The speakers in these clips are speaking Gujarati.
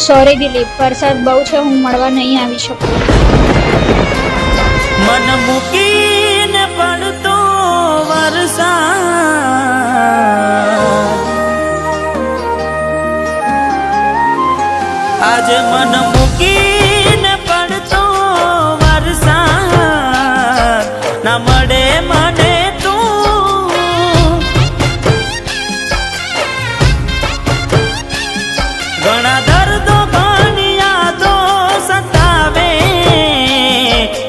સોરી દિલીપ, વરસાદ બહુ છે, હું મળવા નહીં આવી શકું. મન મૂકીને પડતો વરસાદ, આજે મન મૂકીને પડતો વરસાદ, ના મળે મને તું. ઘણા દર્દો ઘણી યાદો સતાવે,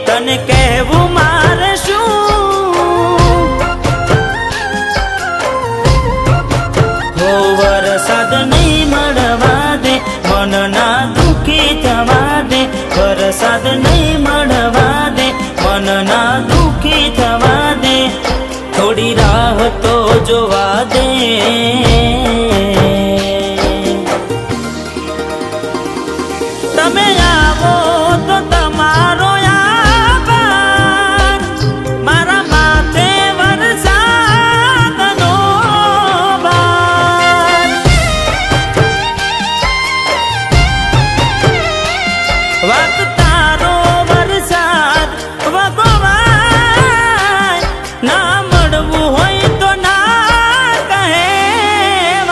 તને કહેવું મારે શું? હો વરસાદ નહીં મળવા દે, મન ના દુખી થવા દે. વરસાદ નહીં મળવા દે, મન ના દુખી થવા દે. થોડી રાહ તો જોવા દે. તમે આવો તો તમારો આભાર, મારા માથે વરસાદનો ભાર. વાત તારો વરસાદ વગોવાય, ના મળવું હોય તો ના કહેવાય.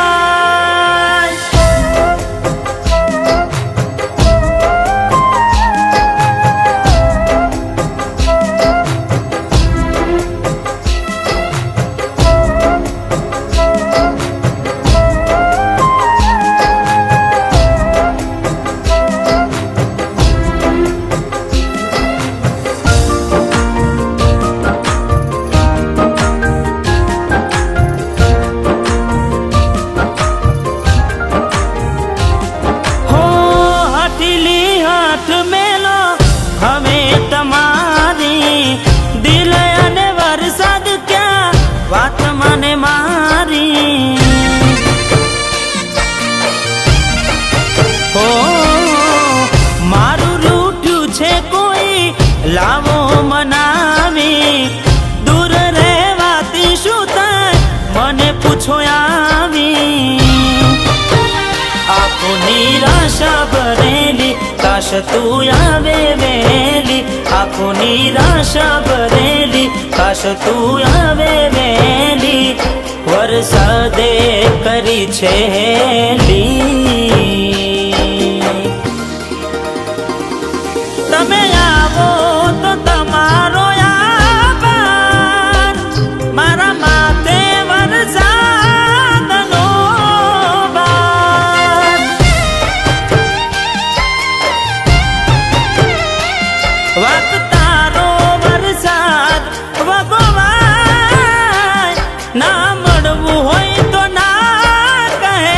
હવે તમારી દિલ અને વરસાદ ક્યાં વાત મને મારી. હો મારું રૂઠ્યું છે કોઈ લાવો મનાવી, દૂર રહેવાથી શું થાય મને પૂછો આવી. આંખો નિરાશા ભરેલી, કાશ તું આવે વહેલી. આંખો નિરાશા ભરેલી, કાશ તું આવે વહેલી. વરસાદે કરી છે હેલી. તમે આવો તો તમારો આભાર, મારા માથે વરસાદનો ભાર. વાત તારો વરસાદ વગોવાય, ના મળવું હોય તો ના કહેવાય.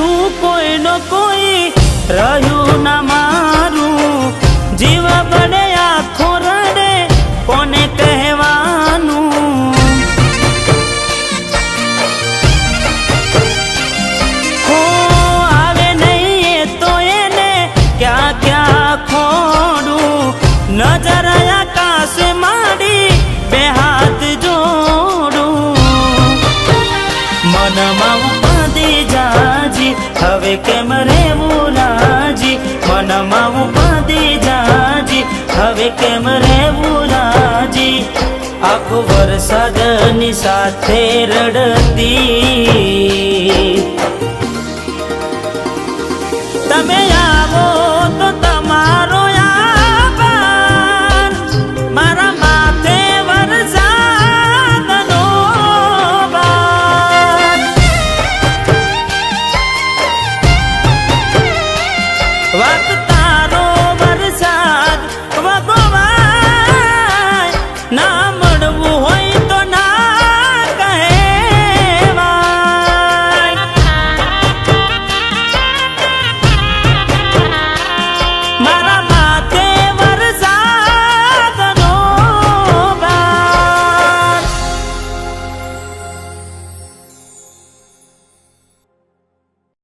હું કોઈનો કોઈ રહ્યું ના મારું, જીવ બળે આખો રડે કોને કહેવાનું. હો આવે નહીં એ તો એને ક્યાં ક્યાં ખોડું. નજર આકાશ માંડી બે હાથ જોડું. મનમાં ઉપાધી જાજી, હવે કેમ રેવું રાજી. મનમાં ઉપાધી જાજી, હવે કેમ રેવું રાજી. આખો વરસાદની સાથે રડતી